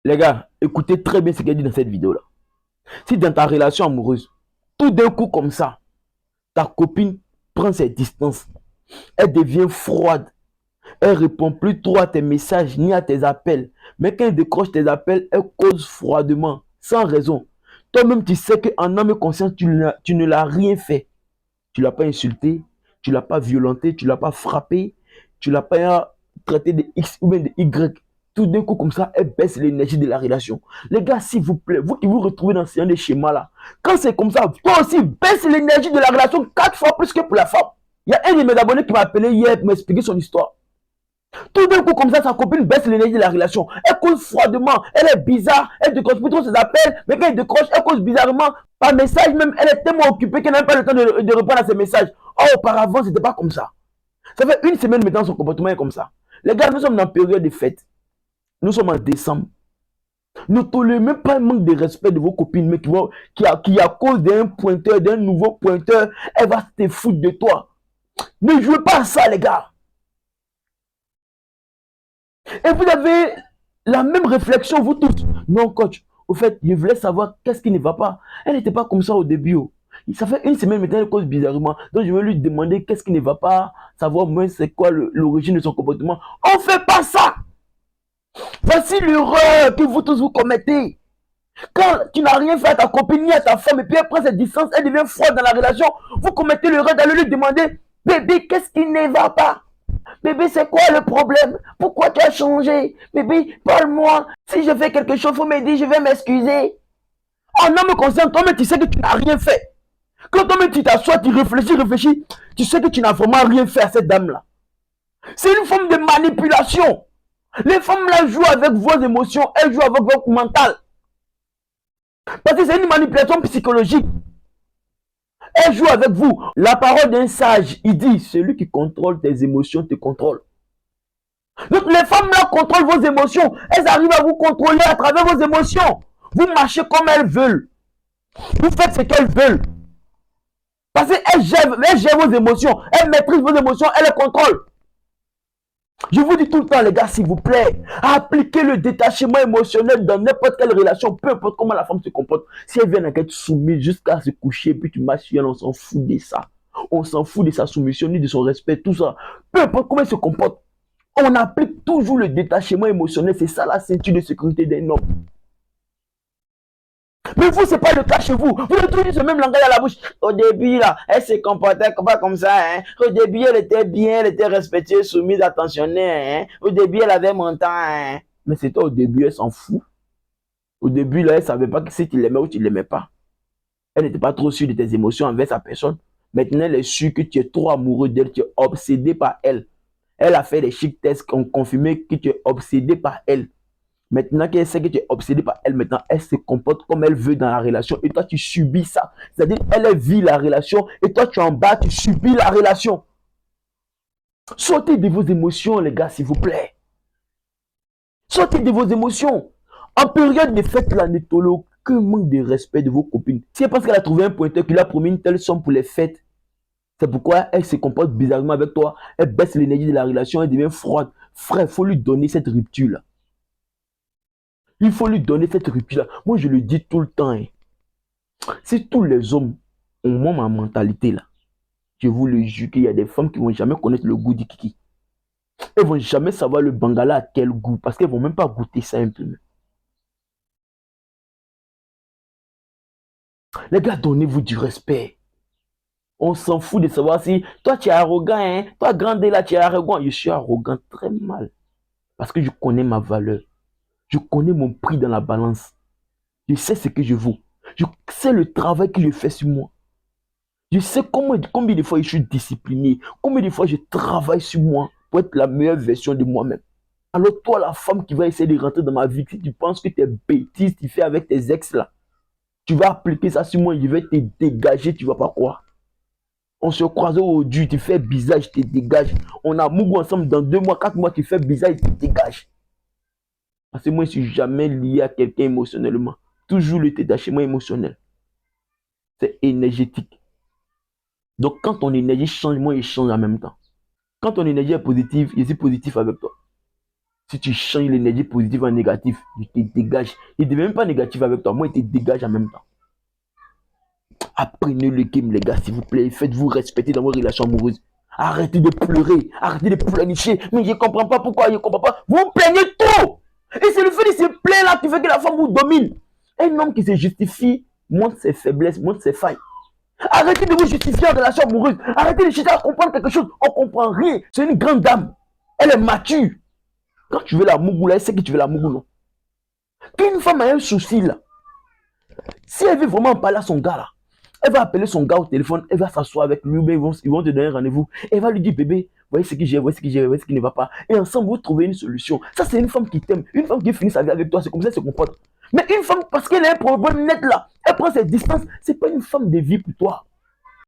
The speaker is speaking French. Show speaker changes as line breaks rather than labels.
Les gars, écoutez très bien ce qu'elle dit dans cette vidéo-là. Si dans ta relation amoureuse, tout d'un coup comme ça, ta copine prend ses distances, elle devient froide, elle répond plus trop à tes messages ni à tes appels, mais quand elle décroche tes appels, elle cause froidement, sans raison. Toi-même, tu sais qu'en âme et conscience, tu ne l'as rien fait. Tu ne l'as pas insulté, tu ne l'as pas violenté, tu ne l'as pas frappé, tu ne l'as pas traité de X ou bien de Y. Tout d'un coup, comme ça, elle baisse l'énergie de la relation. Les gars, s'il vous plaît, vous qui vous retrouvez dans ce genre de schéma-là, quand c'est comme ça, toi aussi, baisse l'énergie de la relation 4 fois plus que pour la femme. Il y a un de mes abonnés qui m'a appelé hier pour m'expliquer son histoire. Tout d'un coup, comme ça, sa copine baisse l'énergie de la relation. Elle cause froidement, elle est bizarre, elle décroche plus trop ses appels, mais quand elle décroche, elle cause bizarrement. Par message même, elle est tellement occupée qu'elle n'a même pas le temps de répondre à ses messages. Or, auparavant, c'était pas comme ça. Ça fait une semaine maintenant, son comportement est comme ça. Les gars, nous sommes dans la période des fêtes. Nous sommes en décembre. Ne tolérez même pas un manque de respect de vos copines, mais qui à cause d'un pointeur, d'un nouveau pointeur, elle va te foutre de toi. Ne jouez pas à ça, les gars. Et vous avez la même réflexion, vous tous. Non, coach, au fait, je voulais savoir qu'est-ce qui ne va pas. Elle n'était pas comme ça au début. Oh. Ça fait une semaine maintenant, elle cause bizarrement. Donc, je vais lui demander qu'est-ce qui ne va pas, savoir moins c'est quoi l'origine de son comportement. On ne fait pas ça. Voici l'erreur que vous tous vous commettez. Quand tu n'as rien fait à ta copine ni à ta femme, et puis elle prend cette distance, elle devient froide dans la relation, vous commettez l'erreur d'aller lui demander, bébé, qu'est-ce qui ne va pas? Bébé, c'est quoi le problème? Pourquoi tu as changé? Bébé, parle-moi. Si je fais quelque chose, il faut me dire, je vais m'excuser. En homme conscient, toi-même, tu sais que tu n'as rien fait. Quand toi-même, tu t'assois, tu réfléchis, tu sais que tu n'as vraiment rien fait à cette dame-là. C'est une forme de manipulation. Les femmes là jouent avec vos émotions, elles jouent avec votre mental. Parce que c'est une manipulation psychologique. Elles jouent avec vous. La parole d'un sage, il dit, celui qui contrôle tes émotions te contrôle. Donc les femmes là contrôlent vos émotions. Elles arrivent à vous contrôler à travers vos émotions. Vous marchez comme elles veulent. Vous faites ce qu'elles veulent. Parce qu'elles gèrent vos émotions. Elles maîtrisent vos émotions. Elles les contrôlent. Je vous dis tout le temps, les gars, s'il vous plaît, appliquez le détachement émotionnel dans n'importe quelle relation, peu importe comment la femme se comporte. Si elle vient à être soumise jusqu'à se coucher, puis tu marches sur elle, on s'en fout de ça. On s'en fout de sa soumission, ni de son respect, tout ça. Peu importe comment elle se comporte, on applique toujours le détachement émotionnel. C'est ça la ceinture de sécurité d'un homme. Mais vous, c'est pas le cas chez vous. Vous avez toujours ce même langage à la bouche. Au début, là, elle se comportait pas comme ça. Hein. Au début, elle était bien, elle était respectueuse, soumise, attentionnée. Hein. Au début, elle avait mon temps. Hein. Mais c'était au début, elle s'en fout. Au début, là, elle savait pas si tu l'aimais ou tu l'aimais pas. Elle n'était pas trop sûre de tes émotions envers sa personne. Maintenant, elle est sûre que tu es trop amoureux d'elle, tu es obsédé par elle. Elle a fait des chic tests qui ont confirmé que tu es obsédé par elle. Maintenant qu'elle sait que tu es obsédé par elle, maintenant elle se comporte comme elle veut dans la relation et toi tu subis ça. C'est-à-dire elle vit la relation et toi tu es en bas, tu subis la relation. Sortez de vos émotions les gars s'il vous plaît. Sortez de vos émotions. En période de fête là, ne tolérez aucun manque de respect de vos copines. C'est parce qu'elle a trouvé un pointeur qui lui a promis une telle somme pour les fêtes. C'est pourquoi elle se comporte bizarrement avec toi. Elle baisse l'énergie de la relation, elle devient froide. Frère, il faut lui donner cette rupture là. Il faut lui donner cette rupture là. Moi je le dis tout le temps. Hein. Si tous les hommes ont ma mentalité là, je vous le jure qu'il y a des femmes qui vont jamais connaître le goût du kiki. Elles vont jamais savoir le bangala à quel goût parce qu'elles vont même pas goûter ça un peu. Les gars, donnez-vous du respect. On s'en fout de savoir si toi tu es arrogant, hein? Toi grandé là tu es arrogant. Je suis arrogant très mal parce que je connais ma valeur. Je connais mon prix dans la balance. Je sais ce que je vaux. Je sais le travail que je fais sur moi. Je sais combien de fois je suis discipliné, combien de fois je travaille sur moi pour être la meilleure version de moi-même. Alors toi, la femme qui va essayer de rentrer dans ma vie, si tu penses que tes bêtises tu fais avec tes ex là, tu vas appliquer ça sur moi, je vais te dégager, tu vas pas croire. On se croise aujourd'hui, tu fais bizarre, je te dégage. On a mougou ensemble dans 2 mois, 4 mois, tu fais bizarre, je te dégage. Parce que moi, je ne suis jamais lié à quelqu'un émotionnellement. Toujours le détachement émotionnel. C'est énergétique. Donc quand ton énergie change, moi, il change en même temps. Quand ton énergie est positive, je suis positif avec toi. Si tu changes l'énergie positive en négatif, il te dégage. Il ne devient même pas négatif avec toi. Moi, il te dégage en même temps. Apprenez le game, les gars, s'il vous plaît. Faites-vous respecter dans vos relations amoureuses. Arrêtez de pleurer. Arrêtez de pleurnicher. Mais je ne comprends pas pourquoi. Je ne comprends pas. Vous vous plaignez trop. Et c'est le fait de se plaindre là qui fait que la femme vous domine. Un homme qui se justifie montre ses faiblesses, montre ses failles. Arrêtez de vous justifier en relation amoureuse. Arrêtez de chercher à comprendre quelque chose. On ne comprend rien. C'est une grande dame. Elle est mature. Quand tu veux la mougou là, elle sait que tu veux la mougou, non? Quand une femme a un souci là, si elle veut vraiment parler à son gars là, elle va appeler son gars au téléphone, elle va s'asseoir avec lui, ils vont te donner un rendez-vous. Elle va lui dire, bébé, voyez ce que j'ai, voyez ce que j'ai, voyez ce qui ne va pas. Et ensemble, vous trouvez une solution. Ça, c'est une femme qui t'aime. Une femme qui finit sa vie avec toi, c'est comme ça qu'elle se comporte. Mais une femme, parce qu'elle a un problème net là, elle prend ses distances, c'est pas une femme de vie pour toi.